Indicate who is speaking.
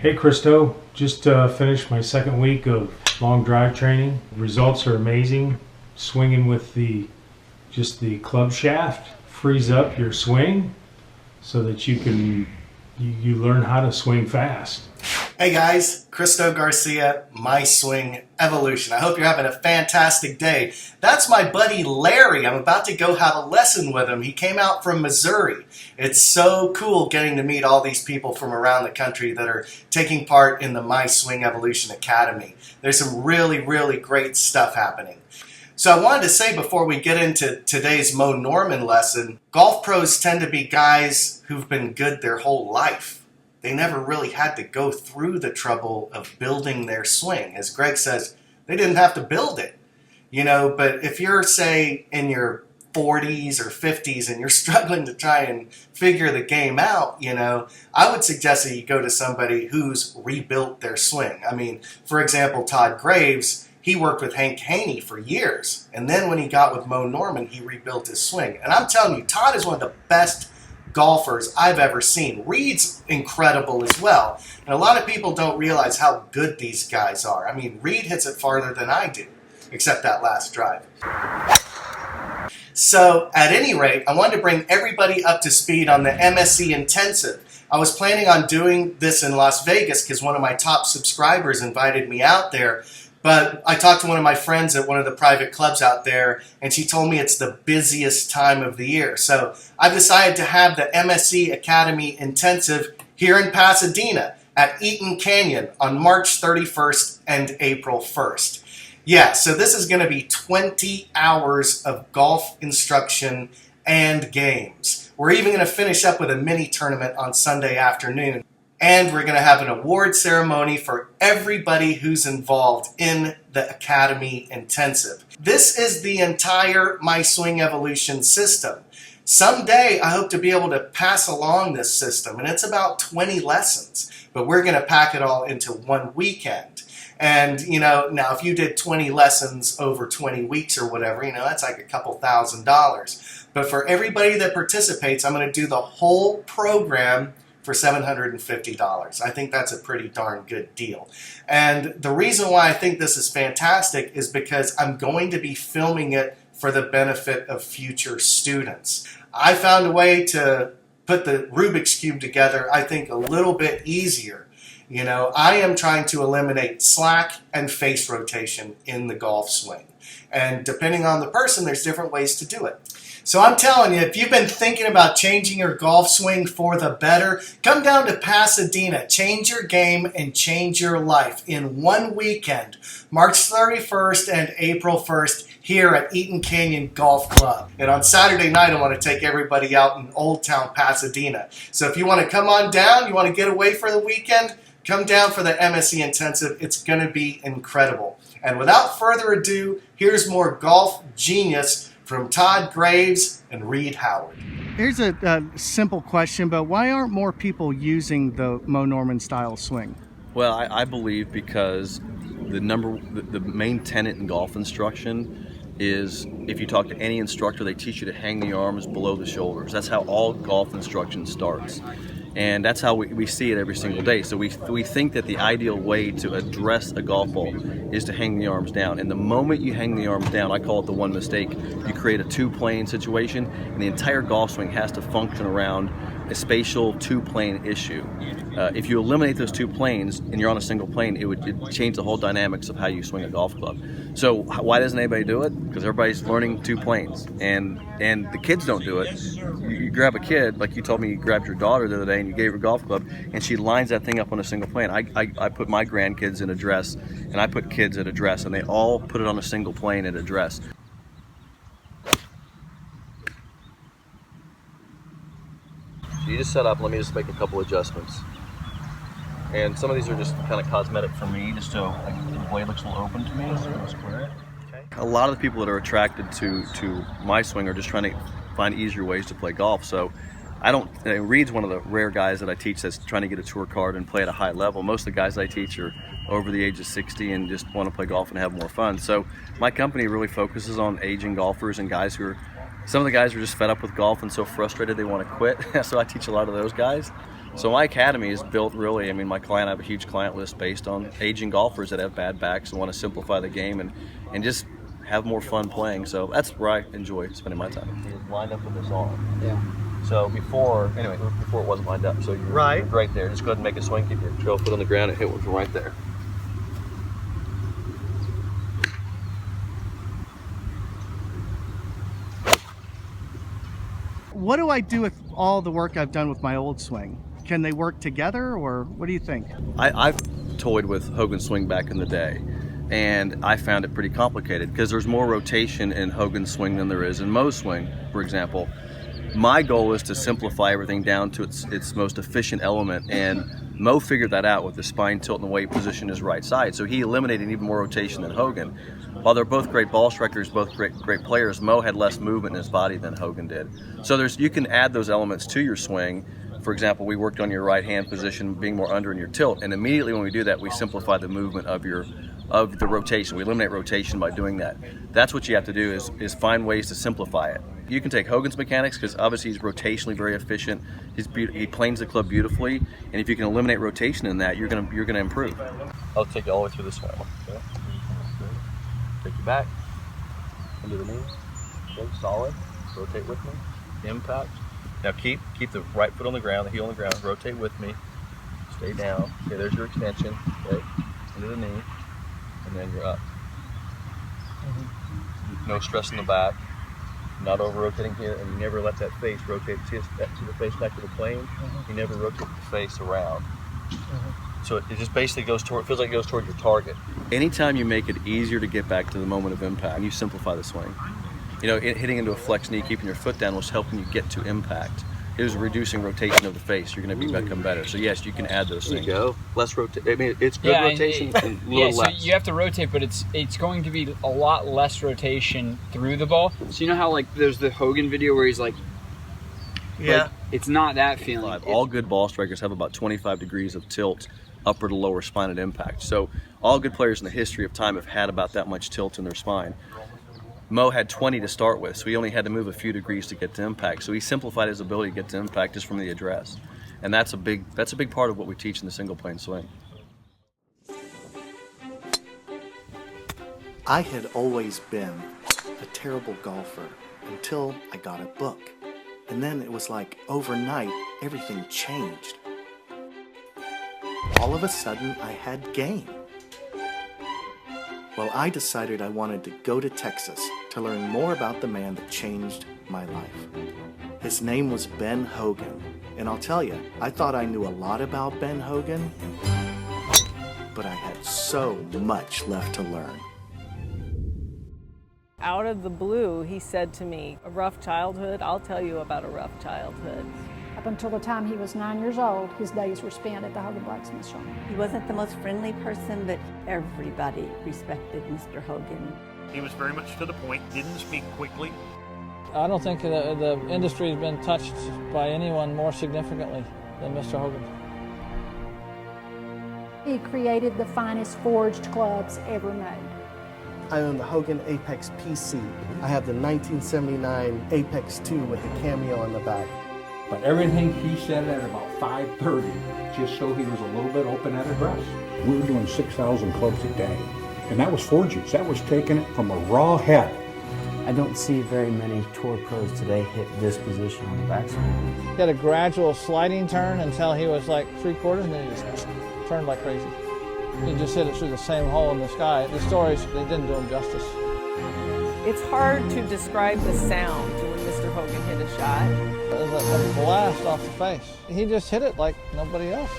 Speaker 1: Hey Christo, just finished my second week of long drive training. Results are amazing. Swinging with the club shaft frees up your swing so that you learn how to swing fast.
Speaker 2: Hey guys, Christo Garcia, My Swing Evolution. I hope you're having a fantastic day. That's my buddy Larry. I'm about to go have a lesson with him. He came out from Missouri. It's so cool getting to meet all these people from around the country that are taking part in the My Swing Evolution Academy. There's some really, really great stuff happening. So I wanted to say before we get into today's Mo Norman lesson, golf pros tend to be guys who've been good their whole life. They never really had to go through the trouble of building their swing. As Greg says, they didn't have to build it, but if you're, say, in your 40s or 50s and you're struggling to try and figure the game out, I would suggest that you go to somebody who's rebuilt their swing. I mean, for example, TODD GRAVES, he worked with Hank Haney for years, and then when he got with Mo Norman, he rebuilt his swing. And I'm telling you, Todd is one of the best golfers I've ever seen. Reed's incredible as well. And a lot of people don't realize how good these guys are. I mean, Reed hits it farther than I do, except that last drive. So, at any rate, I wanted to bring everybody up to speed on the MSE Intensive. I was planning on doing this in Las Vegas because one of my top subscribers invited me out there. But I talked to one of my friends at one of the private clubs out there, and she told me it's the busiest time of the year. So I've decided to have the MSE Academy Intensive here in Pasadena at Eaton Canyon on March 31st and April 1st. Yeah, so this is going to be 20 hours of golf instruction and games. We're even going to finish up with a mini tournament on Sunday afternoon. And we're going to have an award ceremony for everybody who's involved in the Academy Intensive. This is the entire My Swing Evolution system. Someday, I hope to be able to pass along this system, and it's about 20 lessons, but we're going to pack it all into one weekend. And, now if you did 20 lessons over 20 weeks or whatever, that's like a couple $1,000s. But for everybody that participates, I'm going to do the whole program for $750. I think that's a pretty darn good deal. And the reason why I think this is fantastic is because I'm going to be filming it for the benefit of future students. I found a way to put the Rubik's Cube together, I think, a little bit easier. I am trying to eliminate slack and face rotation in the golf swing. And depending on the person, there's different ways to do it. So I'm telling you, if you've been thinking about changing your golf swing for the better, come down to Pasadena, change your game and change your life in one weekend, March 31st and April 1st here at Eaton Canyon Golf Club. And on Saturday night, I want to take everybody out in Old Town Pasadena. So if you want to come on down, you want to get away for the weekend, come down for the MSE Intensive. It's going to be incredible. And without further ado, here's more golf genius from TODD GRAVES and Reed Howard.
Speaker 3: Here's a simple question, but why aren't more people using the Mo Norman style swing?
Speaker 4: Well, I believe because the main tenet in golf instruction is, if you talk to any instructor, they teach you to hang the arms below the shoulders. That's how all golf instruction starts. And that's how we see it every single day. So we think that the ideal way to address a golf ball is to hang the arms down. And the moment you hang the arms down, I call it the one mistake, you create a two-plane situation, and the entire golf swing has to function around a spatial two-plane issue. If you eliminate those two planes and you're on a single plane, it would change the whole dynamics of how you swing a golf club. So why doesn't anybody do it? Because everybody's learning two planes, and the kids don't do it. You grab a kid, like you told me you grabbed your daughter the other day and you gave her a golf club, and she lines that thing up on a single plane. I put my grandkids in a dress, and I put kids at a dress, and they all put it on a single plane at a dress. So you just set up, let me just make a couple adjustments. And some of these are just kind of cosmetic for me, just so the blade looks a little open to me. Okay. A lot of the people that are attracted to my swing are just trying to find easier ways to play golf. So Reed's one of the rare guys that I teach that's trying to get a tour card and play at a high level. Most of the guys I teach are over the age of 60 and just want to play golf and have more fun. So my company really focuses on aging golfers and guys who are Some of the guys are just fed up with golf and so frustrated they want to quit. So I teach a lot of those guys. So my academy is built really, I mean, I have a huge client list based on aging golfers that have bad backs and want to simplify the game and just have more fun playing. So that's where I enjoy spending my time. You're lined up with this arm.
Speaker 5: Yeah.
Speaker 4: So before it wasn't lined up. So you're right there. Just go ahead and make a swing, keep your trail foot on the ground and hit one from right there.
Speaker 3: What do I do with all the work I've done with my old swing? Can they work together, or what do you think?
Speaker 4: I've toyed with Hogan swing back in the day, and I found it pretty complicated because there's more rotation in Hogan swing than there is in MOE swing, for example. My goal is to simplify everything down to its most efficient element, and Mo figured that out with the spine tilt and the way he positioned his right side. So he eliminated even more rotation than Hogan. While they're both great ball strikers, both great players, Mo had less movement in his body than Hogan did. So you can add those elements to your swing. For example, we worked on your right hand position being more under in your tilt, and immediately when we do that, we simplify the movement of the rotation. We eliminate rotation by doing that. That's what you have to do is find ways to simplify it. You can take Hogan's mechanics because obviously he's rotationally very efficient. He planes the club beautifully, and if you can eliminate rotation in that, you're gonna improve. I'll take you all the way through this swing. Okay. Take you back, into the knee. Okay, solid. Rotate with me. Impact. Now keep the right foot on the ground, the heel on the ground. Rotate with me. Stay down. Okay, there's your extension. Okay, into the knee, and then you're up. No stress in the back. Not over rotating here, and you never let that face rotate. See the face back to the plane. You never rotate the face around. So it just basically feels like it goes toward your target. Anytime you make it easier to get back to the moment of impact, you simplify the swing. You know, hitting into a flex knee, keeping your foot down was helping you get to impact. It was reducing rotation of the face. You're going to become better. So yes, you can add those things. There you go. Less rotation. I mean, it's good rotation and a little less.
Speaker 5: So you have to rotate, but it's going to be a lot less rotation through the ball. So you know how like there's the Hogan video where he's like, it's not that feeling.
Speaker 4: All good ball strikers have about 25 degrees of tilt upper to lower spine at impact. So all good players in the history of time have had about that much tilt in their spine. Mo had 20 to start with, so he only had to move a few degrees to get to impact. So he simplified his ability to get to impact just from the address. And that's a big part of what we teach in the single plane swing.
Speaker 2: I had always been a terrible golfer until I got a book. And then it was like overnight, everything changed. All of a sudden, I had game. Well, I decided I wanted to go to Texas to learn more about the man that changed my life. His name was Ben Hogan, and I'll tell you, I thought I knew a lot about Ben Hogan, but I had so much left to learn.
Speaker 6: Out of the blue, he said to me, "A rough childhood? I'll tell you about a rough childhood."
Speaker 7: Up until the time he was 9 years old, his days were spent at the Hogan Blacksmith Shop.
Speaker 8: He wasn't the most friendly person, but everybody respected Mr. Hogan.
Speaker 9: He was very much to the point, didn't speak quickly.
Speaker 10: I don't think the industry has been touched by anyone more significantly than Mr. Hogan.
Speaker 7: He created the finest forged clubs ever made.
Speaker 11: I own the Hogan Apex PC. I have the 1979 Apex 2 with the cameo on the back.
Speaker 12: But everything he said at about 5:30, just so he was a little bit open at address. We were doing 6,000 clubs a day. And that was forges. That was taking it from a raw head.
Speaker 13: I don't see very many tour pros today hit this position on the backswing.
Speaker 10: He had a gradual sliding turn until he was like 3/4, and then he just turned like crazy. He just hit it through the same hole in the sky. The stories, they didn't do him justice.
Speaker 6: It's hard to describe the sound when Mr. Hogan hit a shot.
Speaker 10: It was a blast off the face. He just hit it like nobody else.